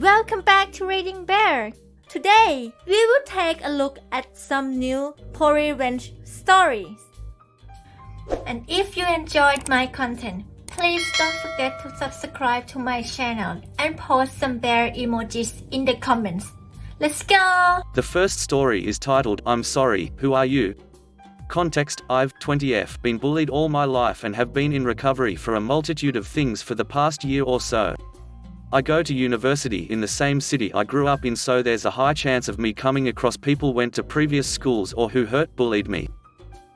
Welcome back to Reading Bear. Today, we will take a look at some new PettyRevenge stories. And if you enjoyed my content, please don't forget to subscribe to my channel and post some bear emojis in the comments. Let's go! The first story is titled, I'm Sorry, Who Are You? Context, I've, 20F, been bullied all my life and have been in recovery for a multitude of things for the past year or so. I go to university in the same city I grew up in, so there's a high chance of me coming across people went to previous schools or who bullied me.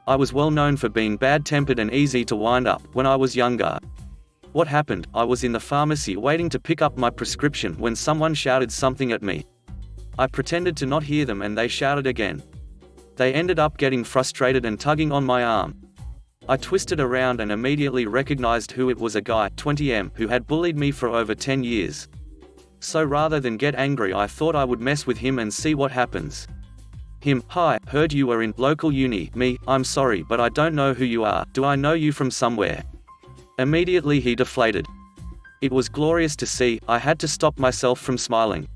I was well known for being bad-tempered and easy to wind up when I was younger. What happened, I was in the pharmacy waiting to pick up my prescription when someone shouted something at me. I pretended to not hear them and they shouted again. They ended up getting frustrated and tugging on my arm. I twisted around and immediately recognized who it was, a guy, 20M, who had bullied me for over 10 years. So rather than get angry, I thought I would mess with him and see what happens. Him, hi, heard you were in local uni. Me, I'm sorry but I don't know who you are, do I know you from somewhere? Immediately he deflated. It was glorious to see, I had to stop myself from smiling.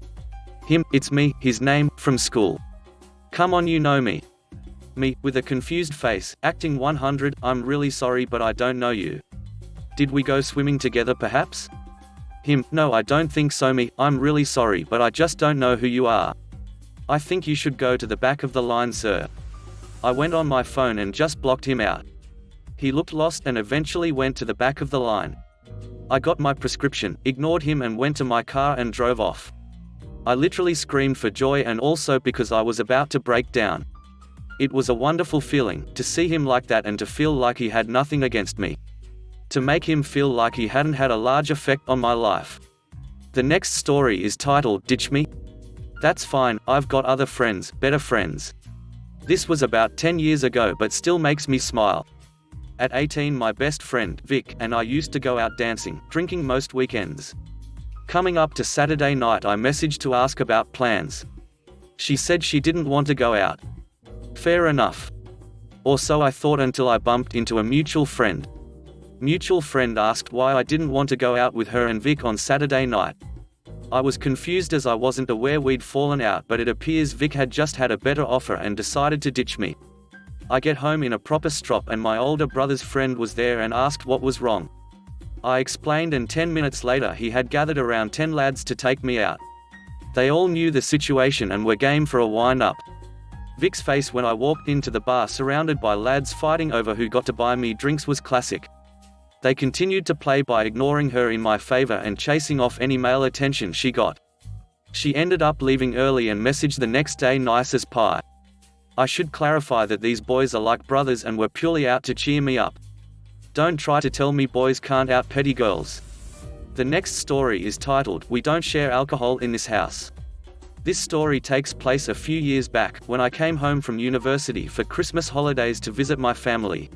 Him, it's me, his name, from school. Come on, you know me. Me, with a confused face, acting 100, I'm really sorry but I don't know you. Did we go swimming together perhaps? Him, no I don't think so. Me, I'm really sorry but I just don't know who you are. I think you should go to the back of the line, sir. I went on my phone and just blocked him out. He looked lost and eventually went to the back of the line. I got my prescription, ignored him and went to my car and drove off. I literally screamed for joy and also because I was about to break down. It was a wonderful feeling, to see him like that and to feel like he had nothing against me. To make him feel like he hadn't had a large effect on my life. The next story is titled, Ditch Me? That's fine, I've got other friends, better friends. This was about 10 years ago but still makes me smile. At 18 my best friend, Vic, and I used to go out dancing, drinking most weekends. Coming up to Saturday night I messaged to ask about plans. She said she didn't want to go out. Fair enough. Or so I thought until I bumped into a mutual friend. Mutual friend asked why I didn't want to go out with her and Vic on Saturday night. I was confused as I wasn't aware we'd fallen out, but it appears Vic had just had a better offer and decided to ditch me. I get home in a proper strop and my older brother's friend was there and asked what was wrong. I explained and 10 minutes later he had gathered around 10 lads to take me out. They all knew the situation and were game for a wind-up. Vic's face when I walked into the bar surrounded by lads fighting over who got to buy me drinks was classic. They continued to play by ignoring her in my favor and chasing off any male attention she got. She ended up leaving early and messaged the next day nice as pie. I should clarify that these boys are like brothers and were purely out to cheer me up. Don't try to tell me boys can't out petty girls. The next story is titled, We Don't Share Alcohol in This House. This story takes place a few years back, when I came home from university for Christmas holidays to visit my family.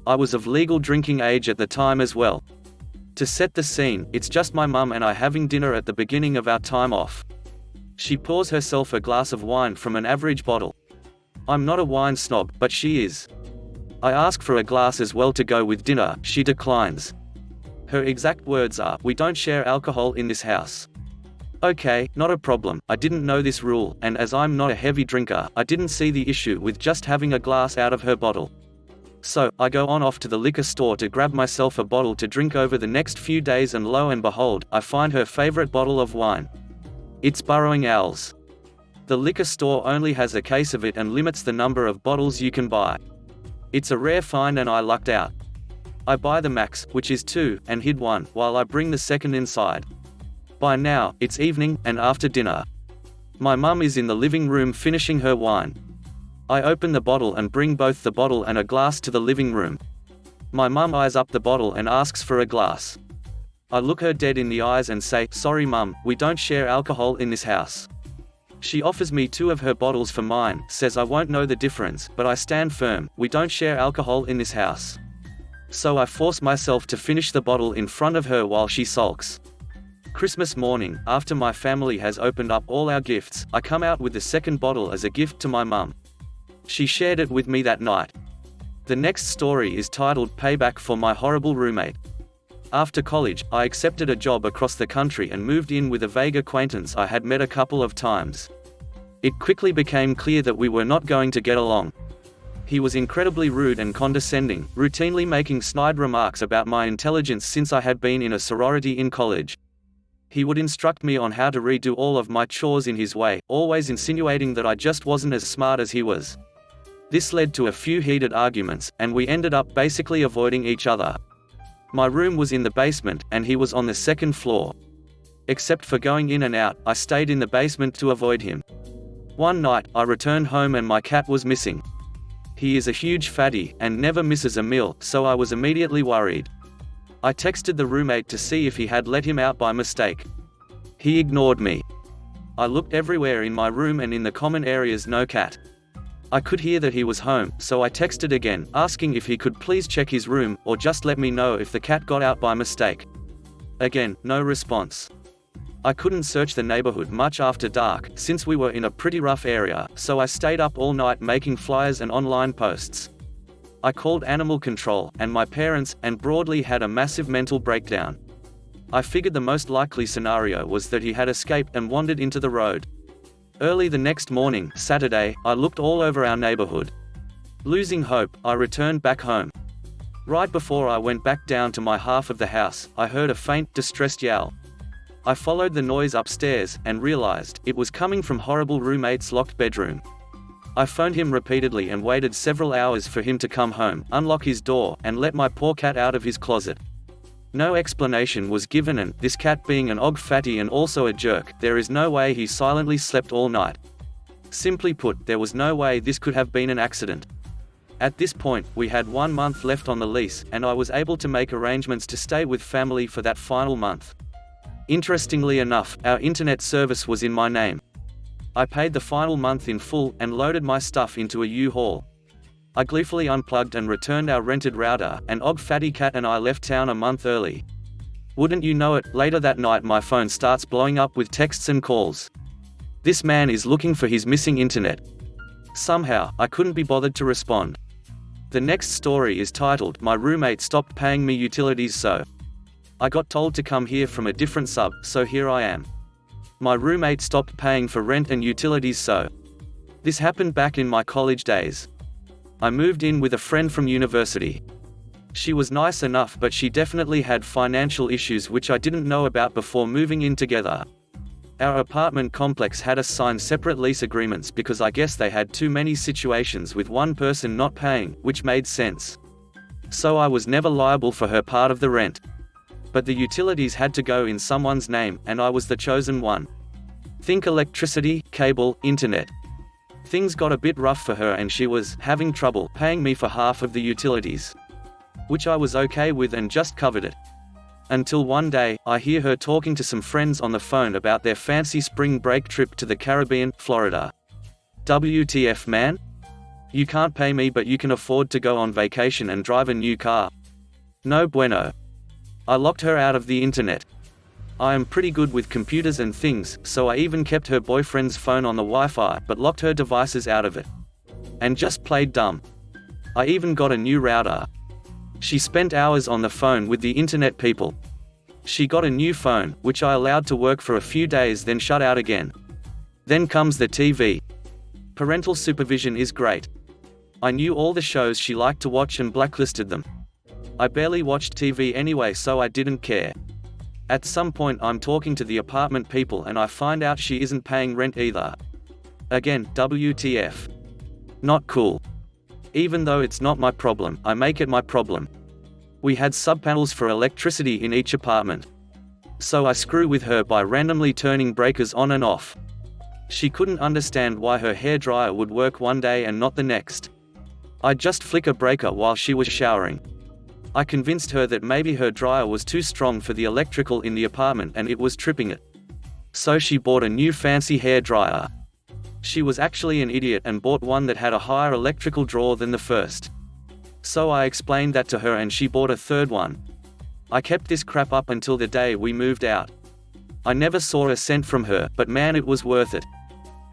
I was of legal drinking age at the time as well. To set the scene, it's just my mum and I having dinner at the beginning of our time off. She pours herself a glass of wine from an average bottle. I'm not a wine snob, but she is. I ask for a glass as well to go with dinner, she declines. Her exact words are, we don't share alcohol in this house. Okay, not a problem, I didn't know this rule, and as I'm not a heavy drinker, I didn't see the issue with just having a glass out of her bottle. So, I go on off to the liquor store to grab myself a bottle to drink over the next few days and lo and behold, I find her favorite bottle of wine. It's Burrowing Owls. The liquor store only has a case of it and limits the number of bottles you can buy. It's a rare find and I lucked out. I buy the max, which is 2, and hid one, while I bring the second inside. By now, it's evening, and after dinner. My mum is in the living room finishing her wine. I open the bottle and bring both the bottle and a glass to the living room. My mum eyes up the bottle and asks for a glass. I look her dead in the eyes and say, sorry mum, we don't share alcohol in this house. She offers me 2 of her bottles for mine, says I won't know the difference, but I stand firm, we don't share alcohol in this house. So I force myself to finish the bottle in front of her while she sulks. Christmas morning, after my family has opened up all our gifts, I come out with the second bottle as a gift to my mum. She shared it with me that night. The next story is titled Payback for My Horrible Roommate. After college, I accepted a job across the country and moved in with a vague acquaintance I had met a couple of times. It quickly became clear that we were not going to get along. He was incredibly rude and condescending, routinely making snide remarks about my intelligence since I had been in a sorority in college. He would instruct me on how to redo all of my chores in his way, always insinuating that I just wasn't as smart as he was. This led to a few heated arguments, and we ended up basically avoiding each other. My room was in the basement, and he was on the second floor. Except for going in and out, I stayed in the basement to avoid him. One night, I returned home and my cat was missing. He is a huge fatty, and never misses a meal, so I was immediately worried. I texted the roommate to see if he had let him out by mistake. He ignored me. I looked everywhere in my room and in the common areas, no cat. I could hear that he was home, so I texted again, asking if he could please check his room, or just let me know if the cat got out by mistake. Again, no response. I couldn't search the neighborhood much after dark, since we were in a pretty rough area, so I stayed up all night making flyers and online posts. I called animal control, and my parents, and broadly had a massive mental breakdown. I figured the most likely scenario was that he had escaped and wandered into the road. Early the next morning, Saturday, I looked all over our neighborhood. Losing hope, I returned back home. Right before I went back down to my half of the house, I heard a faint, distressed yowl. I followed the noise upstairs, and realized it was coming from horrible roommate's locked bedroom. I phoned him repeatedly and waited several hours for him to come home, unlock his door, and let my poor cat out of his closet. No explanation was given, and, this cat being an og fatty and also a jerk, there is no way he silently slept all night. Simply put, there was no way this could have been an accident. At this point, we had 1 month left on the lease, and I was able to make arrangements to stay with family for that final month. Interestingly enough, our internet service was in my name. I paid the final month in full, and loaded my stuff into a U-Haul. I gleefully unplugged and returned our rented router, and Og Fatty Cat and I left town a month early. Wouldn't you know it, later that night my phone starts blowing up with texts and calls. This man is looking for his missing internet. Somehow, I couldn't be bothered to respond. The next story is titled, My Roommate Stopped Paying Me Utilities So. I got told to come here from a different sub, so here I am. My roommate stopped paying for rent and utilities so. This happened back in my college days. I moved in with a friend from university. She was nice enough, but she definitely had financial issues which I didn't know about before moving in together. Our apartment complex had us sign separate lease agreements because I guess they had too many situations with one person not paying, which made sense. So I was never liable for her part of the rent. But the utilities had to go in someone's name, and I was the chosen one. Think electricity, cable, internet. Things got a bit rough for her and she was having trouble paying me for half of the utilities. Which I was okay with and just covered it. Until one day, I hear her talking to some friends on the phone about their fancy spring break trip to the Caribbean, Florida. WTF, man? You can't pay me but you can afford to go on vacation and drive a new car. No bueno. I locked her out of the internet. I am pretty good with computers and things, so I even kept her boyfriend's phone on the Wi-Fi but locked her devices out of it. And just played dumb. I even got a new router. She spent hours on the phone with the internet people. She got a new phone, which I allowed to work for a few days then shut out again. Then comes the TV. Parental supervision is great. I knew all the shows she liked to watch and blacklisted them. I barely watched TV anyway, so I didn't care. At some point I'm talking to the apartment people and I find out she isn't paying rent either. Again, WTF. Not cool. Even though it's not my problem, I make it my problem. We had subpanels for electricity in each apartment. So I screw with her by randomly turning breakers on and off. She couldn't understand why her hairdryer would work one day and not the next. I'd just flick a breaker while she was showering. I convinced her that maybe her dryer was too strong for the electrical in the apartment and it was tripping it. So she bought a new fancy hair dryer. She was actually an idiot and bought one that had a higher electrical draw than the first. So I explained that to her and she bought a third one. I kept this crap up until the day we moved out. I never saw a cent from her, but man, it was worth it.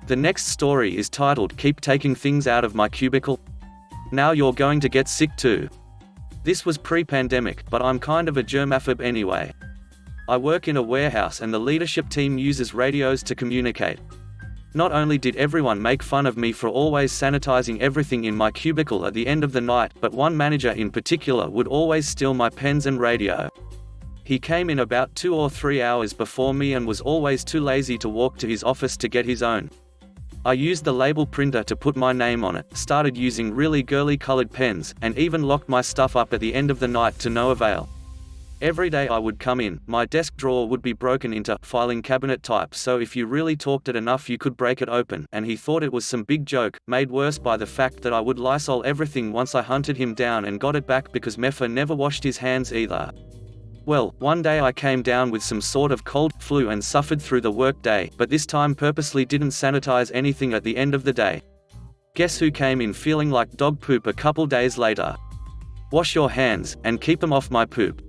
The next story is titled, Keep Taking Things Out of My Cubicle. Now you're going to get sick too. This was pre-pandemic, but I'm kind of a germaphobe anyway. I work in a warehouse and the leadership team uses radios to communicate. Not only did everyone make fun of me for always sanitizing everything in my cubicle at the end of the night, but one manager in particular would always steal my pens and radio. He came in about 2 or 3 hours before me and was always too lazy to walk to his office to get his own. I used the label printer to put my name on it, started using really girly colored pens, and even locked my stuff up at the end of the night to no avail. Every day I would come in, my desk drawer would be broken into filing cabinet type, so if you really talked it enough you could break it open, and he thought it was some big joke, made worse by the fact that I would Lysol everything once I hunted him down and got it back because Meffa never washed his hands either. Well, one day I came down with some sort of cold flu and suffered through the work day, but this time purposely didn't sanitize anything at the end of the day. Guess who came in feeling like dog poop a couple days later? Wash your hands, and keep them off my poop.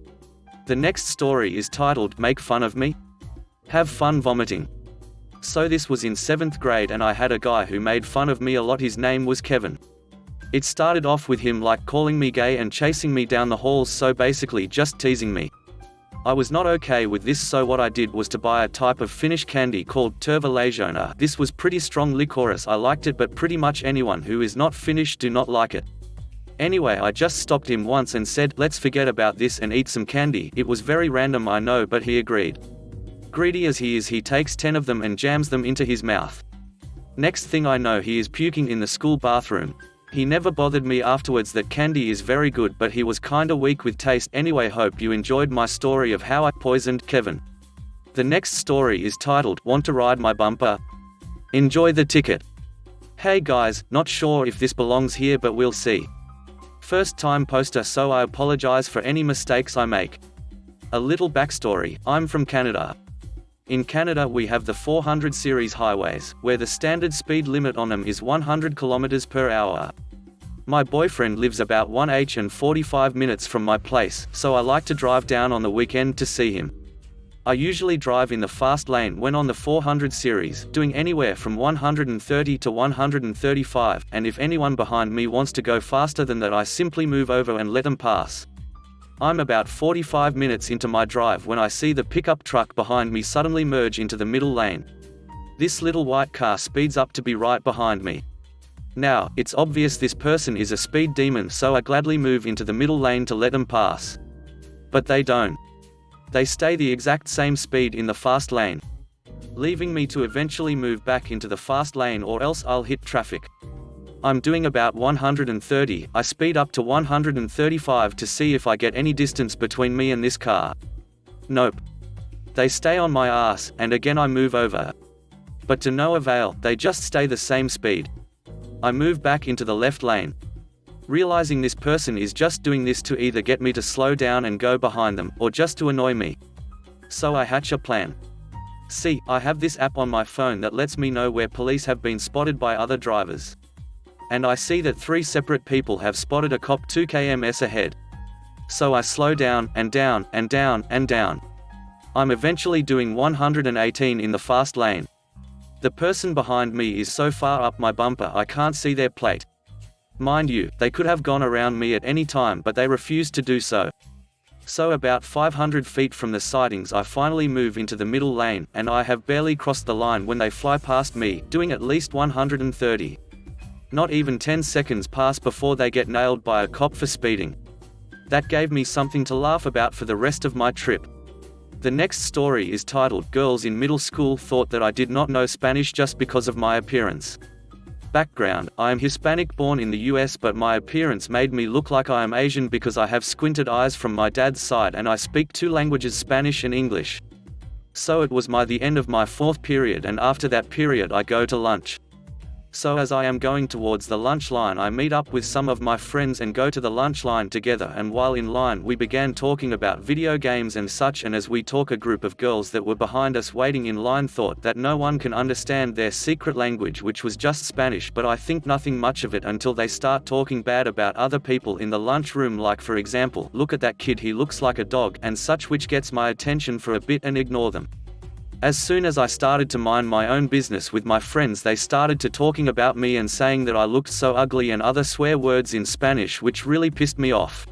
The next story is titled, Make Fun of Me? Have fun vomiting. So this was in 7th grade and I had a guy who made fun of me a lot. His name was Kevin. It started off with him like calling me gay and chasing me down the halls, so basically just teasing me. I was not okay with this, so what I did was to buy a type of Finnish candy called Tervelaysiona. This was pretty strong licorice. I liked it, but pretty much anyone who is not Finnish do not like it. Anyway, I just stopped him once and said, let's forget about this and eat some candy. It was very random, I know, but he agreed. Greedy as he is, he takes 10 of them and jams them into his mouth. Next thing I know, he is puking in the school bathroom. He never bothered me afterwards. That candy is very good, but he was kinda weak with taste. Anyway, hope you enjoyed my story of how I poisoned Kevin. The next story is titled, Want to Ride My Bumper? Enjoy the ticket. Hey guys, not sure if this belongs here, but we'll see. First time poster, so I apologize for any mistakes I make. A little backstory, I'm from Canada. In Canada we have the 400 series highways, where the standard speed limit on them is 100 km per hour. My boyfriend lives about 1h and 45 minutes from my place, so I like to drive down on the weekend to see him. I usually drive in the fast lane when on the 400 series, doing anywhere from 130 to 135, and if anyone behind me wants to go faster than that I simply move over and let them pass. I'm about 45 minutes into my drive when I see the pickup truck behind me suddenly merge into the middle lane. This little white car speeds up to be right behind me. Now, it's obvious this person is a speed demon, so I gladly move into the middle lane to let them pass. But they don't. They stay the exact same speed in the fast lane, leaving me to eventually move back into the fast lane or else I'll hit traffic. I'm doing about 130, I speed up to 135 to see if I get any distance between me and this car. Nope. They stay on my ass, and again I move over. But to no avail, they just stay the same speed. I move back into the left lane, realizing this person is just doing this to either get me to slow down and go behind them, or just to annoy me. So I hatch a plan. See, I have this app on my phone that lets me know where police have been spotted by other drivers. And I see that 3 separate people have spotted a cop 2 km ahead. So I slow down, and down, and down, and down. I'm eventually doing 118 in the fast lane. The person behind me is so far up my bumper I can't see their plate. Mind you, they could have gone around me at any time, but they refused to do so. So about 500 feet from the sightings I finally move into the middle lane, and I have barely crossed the line when they fly past me, doing at least 130. Not even 10 seconds pass before they get nailed by a cop for speeding. That gave me something to laugh about for the rest of my trip. The next story is titled, Girls in Middle School Thought That I Did Not Know Spanish Just Because of My Appearance. Background, I am Hispanic, born in the US, but my appearance made me look like I am Asian because I have squinted eyes from my dad's side and I speak 2 languages, Spanish and English. So it was the end of my 4th period, and after that period I go to lunch. So as I am going towards the lunch line I meet up with some of my friends and go to the lunch line together, and while in line we began talking about video games and such, and as we talk a group of girls that were behind us waiting in line thought that no one can understand their secret language, which was just Spanish, but I think nothing much of it until they start talking bad about other people in the lunchroom, like for example, look at that kid, he looks like a dog, and such, which gets my attention for a bit and ignore them. As soon as I started to mind my own business with my friends, they started to talking about me and saying that I looked so ugly and other swear words in Spanish, which really pissed me off.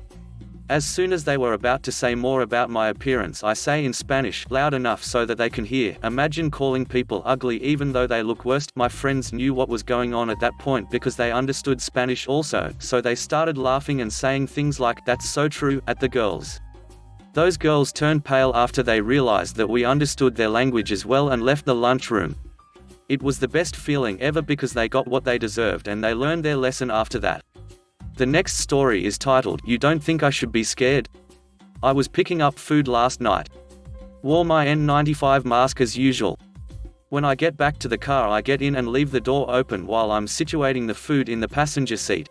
As soon as they were about to say more about my appearance, I say in Spanish, loud enough so that they can hear, "Imagine calling people ugly even though they look worse." My friends knew what was going on at that point because they understood Spanish also, so they started laughing and saying things like, "That's so true," at the girls. Those girls turned pale after they realized that we understood their language as well and left the lunchroom. It was the best feeling ever because they got what they deserved and they learned their lesson after that. The next story is titled, "You Don't Think I Should Be Scared?" I was picking up food last night. Wore my N95 mask as usual. When I get back to the car, I get in and leave the door open while I'm situating the food in the passenger seat.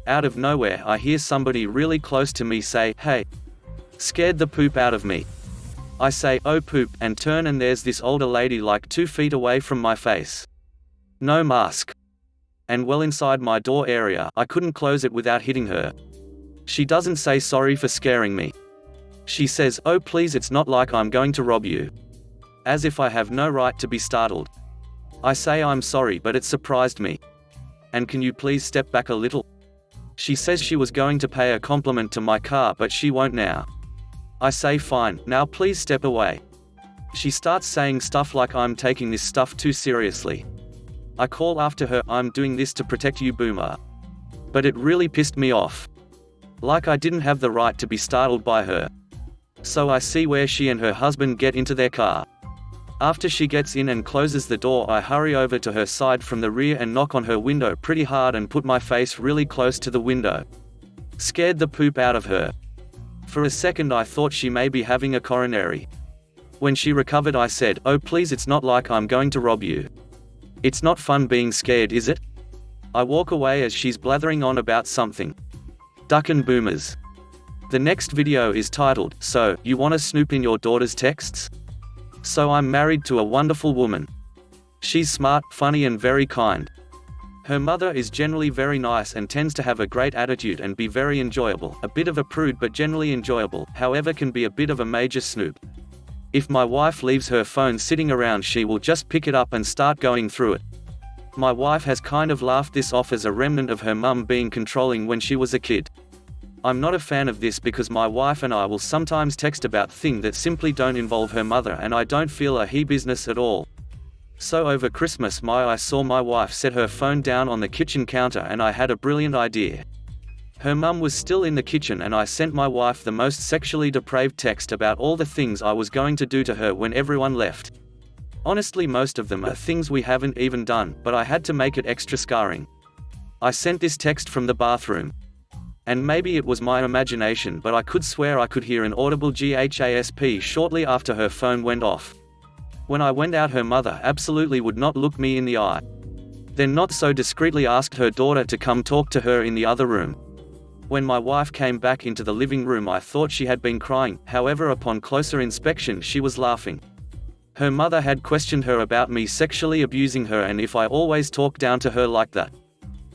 Out of nowhere, I hear somebody really close to me say, "Hey." Scared the poop out of me. I say, "Oh poop," and turn and there's this older lady like 2 feet away from my face. No mask. And well inside my door area, I couldn't close it without hitting her. She doesn't say sorry for scaring me. She says, "Oh please, it's not like I'm going to rob you." As if I have no right to be startled. I say I'm sorry, but it surprised me. "And can you please step back a little?" She says she was going to pay a compliment to my car but she won't now. I say fine, now please step away. She starts saying stuff like I'm taking this stuff too seriously. I call after her, "I'm doing this to protect you, boomer." But it really pissed me off. Like I didn't have the right to be startled by her. So I see where she and her husband get into their car. After she gets in and closes the door, I hurry over to her side from the rear and knock on her window pretty hard and put my face really close to the window. Scared the poop out of her. For a second I thought she may be having a coronary. When she recovered I said, "Oh please, it's not like I'm going to rob you. It's not fun being scared, is it?" I walk away as she's blathering on about something. Duckin' boomers. The next video is titled, "So, you wanna snoop in your daughter's texts?" So I'm married to a wonderful woman. She's smart, funny and very kind. Her mother is generally very nice and tends to have a great attitude and be very enjoyable, a bit of a prude but generally enjoyable, however can be a bit of a major snoop. If my wife leaves her phone sitting around, she will just pick it up and start going through it. My wife has kind of laughed this off as a remnant of her mum being controlling when she was a kid. I'm not a fan of this because my wife and I will sometimes text about things that simply don't involve her mother and I don't feel a he business at all. So over Christmas I saw my wife set her phone down on the kitchen counter and I had a brilliant idea. Her mum was still in the kitchen and I sent my wife the most sexually depraved text about all the things I was going to do to her when everyone left. Honestly, most of them are things we haven't even done, but I had to make it extra scarring. I sent this text from the bathroom. And maybe it was my imagination, but I could swear I could hear an audible gasp shortly after her phone went off. When I went out, her mother absolutely would not look me in the eye. Then not so discreetly asked her daughter to come talk to her in the other room. When my wife came back into the living room I thought she had been crying, however upon closer inspection she was laughing. Her mother had questioned her about me sexually abusing her and if I always talk down to her like that.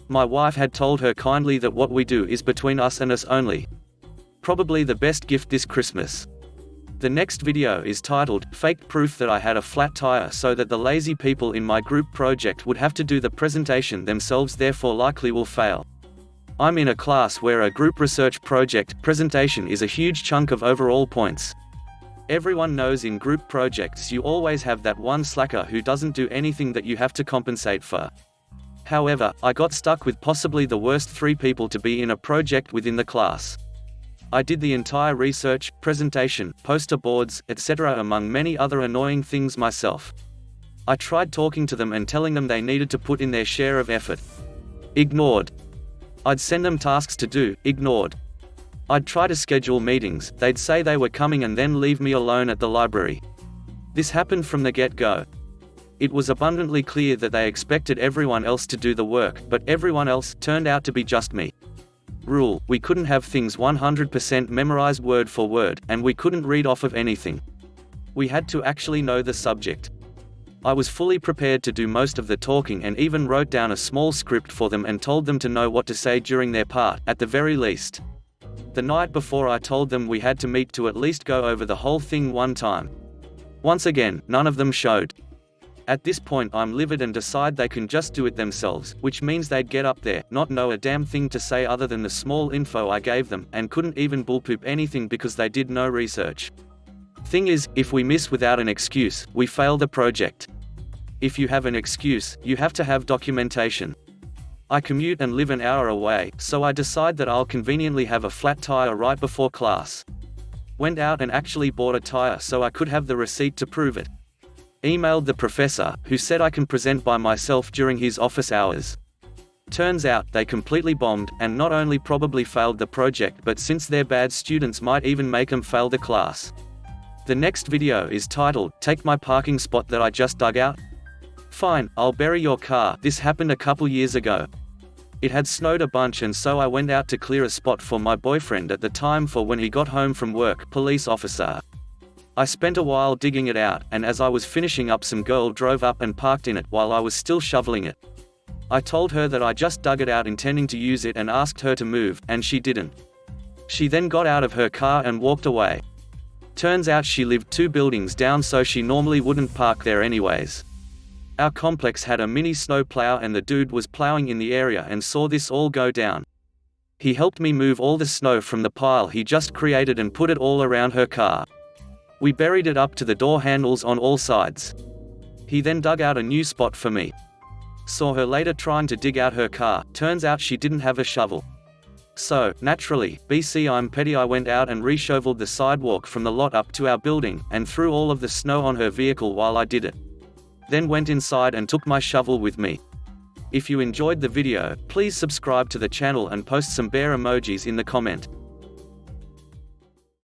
My wife had told her kindly that what we do is between us and us only. Probably the best gift this Christmas. The next video is titled, "Faked Proof That I Had a Flat Tire so that the lazy people in my group project would have to do the presentation themselves, therefore likely will fail." I'm in a class where a group research project presentation is a huge chunk of overall points. Everyone knows in group projects you always have that one slacker who doesn't do anything that you have to compensate for. However, I got stuck with possibly the worst 3 people to be in a project within the class. I did the entire research, presentation, poster boards, etc. among many other annoying things myself. I tried talking to them and telling them they needed to put in their share of effort. Ignored. I'd send them tasks to do, ignored. I'd try to schedule meetings, they'd say they were coming and then leave me alone at the library. This happened from the get-go. It was abundantly clear that they expected everyone else to do the work, but everyone else turned out to be just me. Rule: we couldn't have things 100% memorized word for word, and we couldn't read off of anything. We had to actually know the subject. I was fully prepared to do most of the talking and even wrote down a small script for them and told them to know what to say during their part, at the very least. The night before I told them we had to meet to at least go over the whole thing one time. Once again, none of them showed. At this point I'm livid and decide they can just do it themselves, which means they'd get up there, not know a damn thing to say other than the small info I gave them, and couldn't even bullpoop anything because they did no research. Thing is, if we miss without an excuse, we fail the project. If you have an excuse, you have to have documentation. I commute and live an hour away, so I decide that I'll conveniently have a flat tire right before class. Went out and actually bought a tire so I could have the receipt to prove it. Emailed the professor, who said I can present by myself during his office hours. Turns out, they completely bombed, and not only probably failed the project but since they're bad students might even make them fail the class. The next video is titled, "Take my parking spot that I just dug out?" Fine, I'll bury your car. This happened a couple years ago. It had snowed a bunch and so I went out to clear a spot for my boyfriend at the time for when he got home from work, police officer. I spent a while digging it out, and as I was finishing up some girl drove up and parked in it while I was still shoveling it. I told her that I just dug it out intending to use it and asked her to move, and she didn't. She then got out of her car and walked away. Turns out she lived 2 buildings down so she normally wouldn't park there anyways. Our complex had a mini snow plow and the dude was plowing in the area and saw this all go down. He helped me move all the snow from the pile he just created and put it all around her car. We buried it up to the door handles on all sides. He then dug out a new spot for me. Saw her later trying to dig out her car, turns out she didn't have a shovel. So, naturally, BC I'm petty, I went out and reshoveled the sidewalk from the lot up to our building, and threw all of the snow on her vehicle while I did it. Then went inside and took my shovel with me. If you enjoyed the video, please subscribe to the channel and post some bear emojis in the comment.